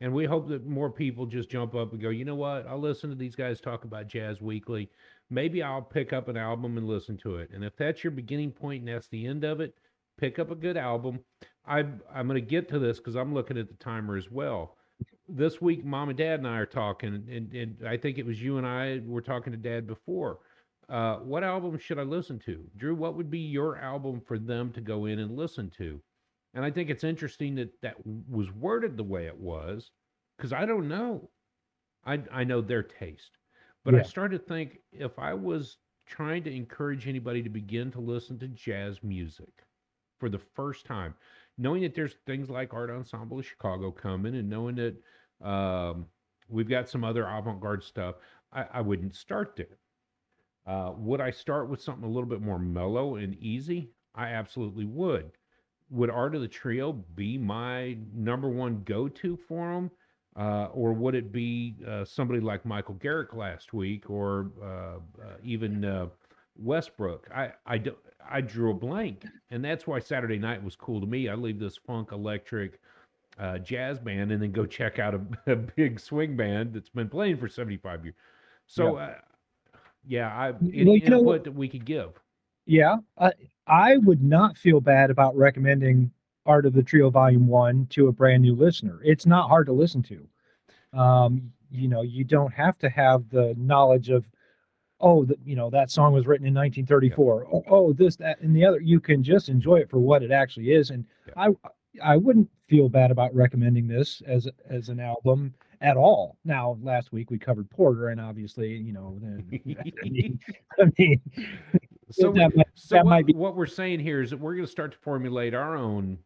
S1: And we hope that more people just jump up and go, you know what? I'll listen to these guys talk about jazz weekly. Maybe I'll pick up an album and listen to it. And if that's your beginning point and that's the end of it, pick up a good album. I'm going to get to this because I'm looking at the timer as well. This week, Mom and Dad and I are talking, and I think it was you and I were talking to Dad before. What album should I listen to? Drew, what would be your album for them to go in and listen to? And I think it's interesting that was worded the way it was, because I don't know. I know their taste, but I
S2: Yeah.
S1: started to think, if I was trying to encourage anybody to begin to listen to jazz music for the first time, knowing that there's things like Art Ensemble of Chicago coming, and knowing that we've got some other avant-garde stuff, I wouldn't start there. Would I start with something a little bit more mellow and easy? I absolutely would. Would Art of the Trio be my number one go-to for them? Or would it be somebody like Michael Garrick last week, or even Westbrook? I drew a blank, and that's why Saturday night was cool to me. I leave this funk electric jazz band and then go check out a big swing band that's been playing for 75 years.
S2: Yeah.
S1: So yeah, any
S2: Well, you know what?
S1: input that we could give.
S2: Yeah, I would not feel bad about recommending Art of the Trio Volume 1 to a brand new listener. It's not hard to listen to. You don't have to have the knowledge of, that song was written in
S1: Yeah,
S2: 1934. This, that, and the other. You can just enjoy it for what it actually is. And
S1: yeah.
S2: I I wouldn't feel bad about recommending this as an album at all. Now, last week we covered Porter, and obviously, I mean,
S1: So we, so
S2: that might be
S1: what we're saying here is that we're going to start to formulate our own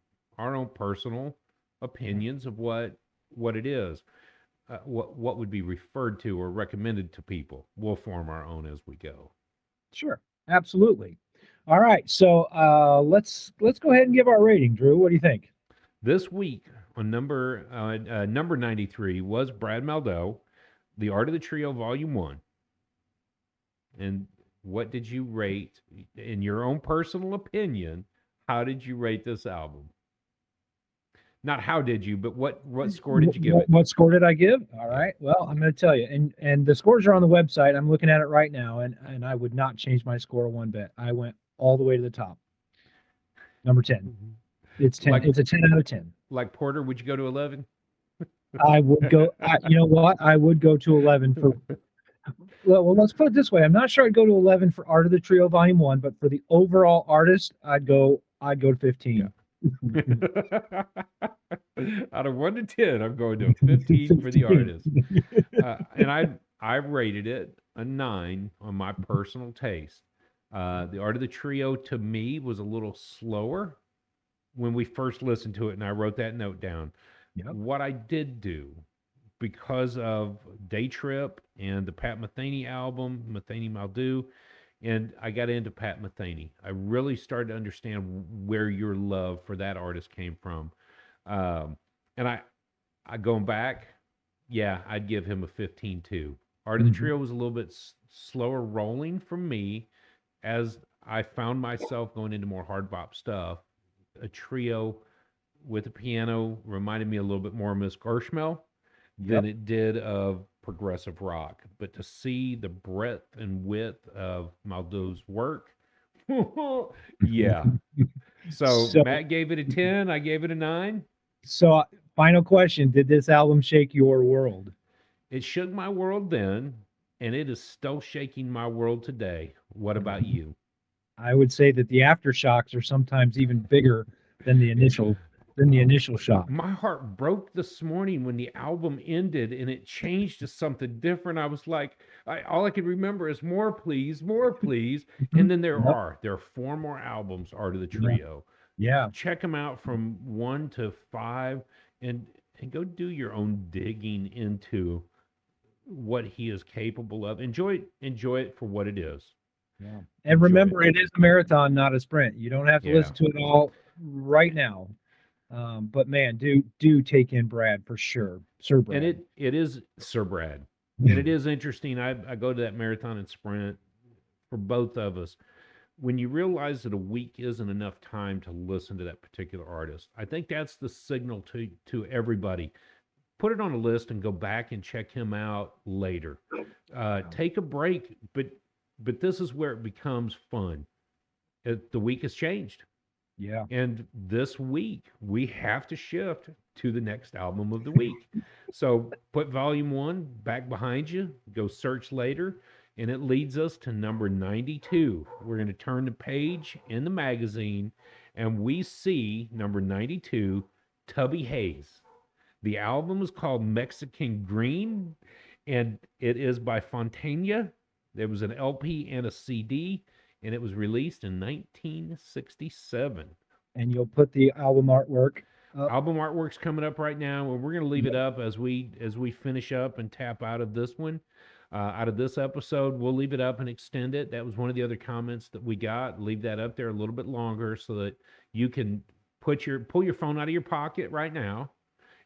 S1: personal opinions of what it is, what would be referred to or recommended to people. We'll form our own as we go.
S2: sure, absolutely. All right, so let's go ahead and give our rating, Drew. What do you think?
S1: This week on number 93 was Brad Mehldau, The Art of the Trio Volume 1. And what did you rate, in your own personal opinion? How did you rate this album? Not how did you, but what score did you give it?
S2: What score did I give? All
S1: Yeah.
S2: right. Well, I'm going to tell you, and the scores are on the website. I'm looking at it right now, and I would not change my score one bit. I went all the way to the top. Number 10.
S1: Mhm.
S2: It's 10.
S1: Like
S2: It's a 10 out of 10.
S1: like Porter, would you go to 11?
S2: I would go. You know what? I would go to 11 for. Well, let's put it this way. I'm not sure I'd go to 11 for Art of the Trio Volume 1, but for the overall artist, I'd go to 15.
S1: Out of 1 to 10, I'm going to 15 for the
S2: 15.
S1: artist. And I rated it a 9 on my personal taste. The Art of the Trio to me was a little slower when we first listened to it, and I wrote that note down.
S2: Yep.
S1: What I did do, because of Day Trip and the Pat Metheny album, Metheny Maldou, and I got into Pat Metheny. I really started to understand where your love for that artist came from. And I going back, yeah, I'd give him a 15 too. Art of the
S2: Mhm.
S1: Trio was a little bit slower rolling for me, as I found myself going into more hard bop stuff. A trio with a piano reminded me a little bit more of Miss Gershmel than
S2: Yep.
S1: it did of progressive rock. But to see the breadth and width of Maldou's work, yeah. So
S2: So,
S1: Matt gave it a 10. I gave it a 9.
S2: so final question: did this album shake your world?
S1: It shook my world then, and it is still shaking my world today. What about you?
S2: I would say that the aftershocks are sometimes even bigger than the initial shock.
S1: My heart broke this morning when the album ended and it changed to something different. I was like, all I could remember is more, please, more, please. And
S2: Mhm.
S1: then
S2: Yep.
S1: there are 4 more albums, Art of the
S2: Yeah.
S1: Trio.
S2: Yeah.
S1: Check them out from 1 to 5, and go do your own digging into what he is capable of. Enjoy it for what it is.
S2: Yeah. And
S1: Enjoy it.
S2: remember, it is a marathon, not a sprint. You don't have to
S1: Yeah.
S2: listen to it all right now. But man, do take in Brad for sure, Sir
S1: And
S2: Brad.
S1: it is Sir Brad. And it is interesting. I go to that marathon and sprint for both of us. When you realize that a week isn't enough time to listen to that particular artist, I think that's the signal to everybody. Put it on a list and go back and check him out later. Take a break, but this is where it becomes fun. The week has changed.
S2: Yeah.
S1: And this week, we have to shift to the next album of the week. So put volume 1 back behind you, go search later, and it leads us to number 92. We're going to turn the page in the magazine, and we see number 92, Tubby Hayes. The album is called Mexican Green, and it is by Fontana. There was an LP and a CD, and it was released in 1967.
S2: And you'll put the album artwork up.
S1: Album artwork's coming up right now, and we're going to leave it
S2: Yep.
S1: up as we finish up and tap out of this one. Out of this episode, we'll leave it up and extend it. That was one of the other comments that we got. Leave that up there a little bit longer so that you can pull your phone out of your pocket right now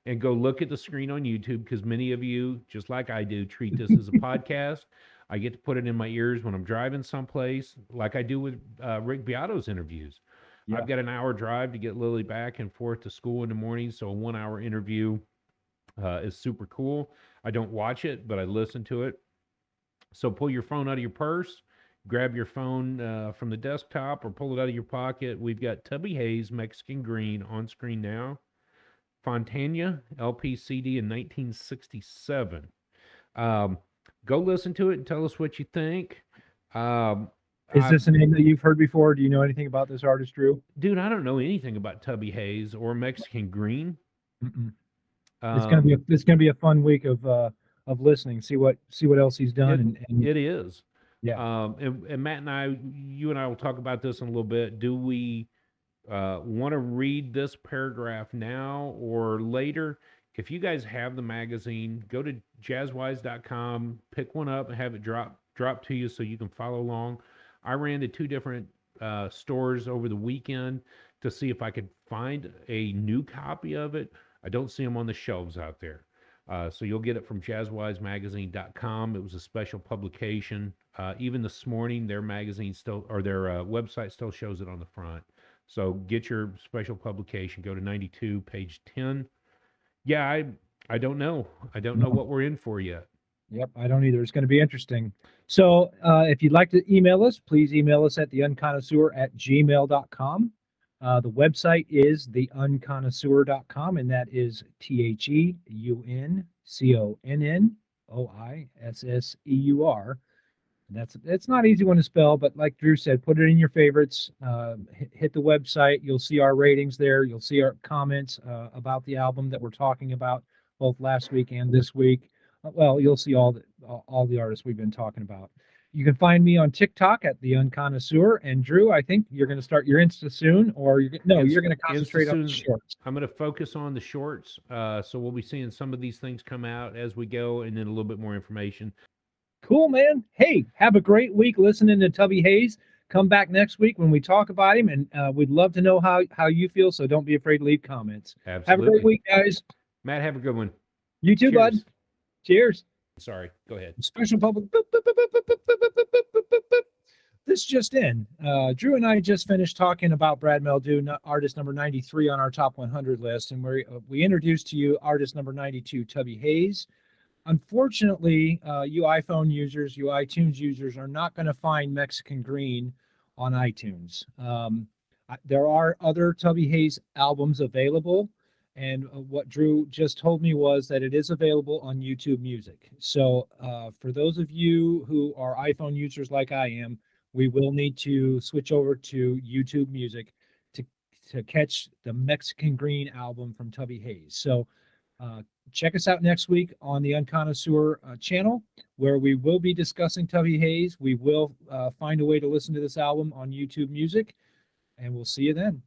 S1: and go look at the screen on YouTube, because many of you, just like I do, treat this as a podcast. I get to put it in my ears when I'm driving someplace, like I do with Rick Beato's interviews.
S2: Yeah.
S1: I've got an hour drive to get Lily back and forth to school in the morning, so a 1 hour interview is super cool. I don't watch it, but I listen to it. So pull your phone out of your purse, grab your phone from the desktop, or pull it out of your pocket. We've got Tubby Hayes, Mexican Green, on screen now. Fontana, LP CD in 1967. Go listen to it and tell us what you think.
S2: Is this a name that you've heard before? Do you know anything about this artist, Drew?
S1: Dude, I don't know anything about Tubby Hayes or Mexican Green.
S2: It's gonna be a fun week of listening. See what else he's done.
S1: It is.
S2: Yeah.
S1: And Matt and I, you and I will talk about this in a little bit. Do we want to read this paragraph now or later? If you guys have the magazine, go to jazzwise.com, pick one up and have it drop to you so you can follow along. I ran to 2 different stores over the weekend to see if I could find a new copy of it. I don't see them on the shelves out there. So you'll get it from jazzwisemagazine.com. It was a special publication. Even this morning, their magazine still, or their website still shows it on the front. So get your special publication. Go to 92, page 10. Yeah, I don't know. I don't know what we're in for yet.
S2: Yep, I don't either. It's going to be interesting. So if you'd like to email us, please email us at theunconnoisseur@gmail.com. The website is theunconnoisseur.com, and that is TheUnconnoisseur. It's not an easy one to spell, but like Drew said, put it in your favorites. Hit the website. You'll see our ratings there. You'll see our comments about the album that we're talking about both last week and this week. Well, you'll see all the artists we've been talking about. You can find me on TikTok at The Unconnoisseur. And Drew, I think you're going to start your Insta soon, or you're going to concentrate on the shorts.
S1: I'm going to focus on the shorts. So we'll be seeing some of these things come out as we go, and then a little bit more information.
S2: Cool, man. Hey, have a great week listening to Tubby Hayes. Come back next week when we talk about him, and we'd love to know how you feel, so don't be afraid to leave comments.
S1: Absolutely.
S2: Have a great week, guys.
S1: Matt, have a good one.
S2: You too, bud. Cheers.
S1: Sorry, go ahead.
S2: Special public. This just in. Drew and I just finished talking about Brad Mehldau, artist number 93 on our top 100 list, and we introduced to you artist number 92, Tubby Hayes. Unfortunately, you iPhone users, you iTunes users are not going to find Mexican Green on iTunes. There are other Tubby Hayes albums available, and what Drew just told me was that it is available on YouTube Music. So for those of you who are iPhone users like I am, we will need to switch over to YouTube Music to catch the Mexican Green album from Tubby Hayes. So check us out next week on the Unconnoisseur channel, where we will be discussing Tubby Hayes. We will find a way to listen to this album on YouTube Music, and we'll see you then.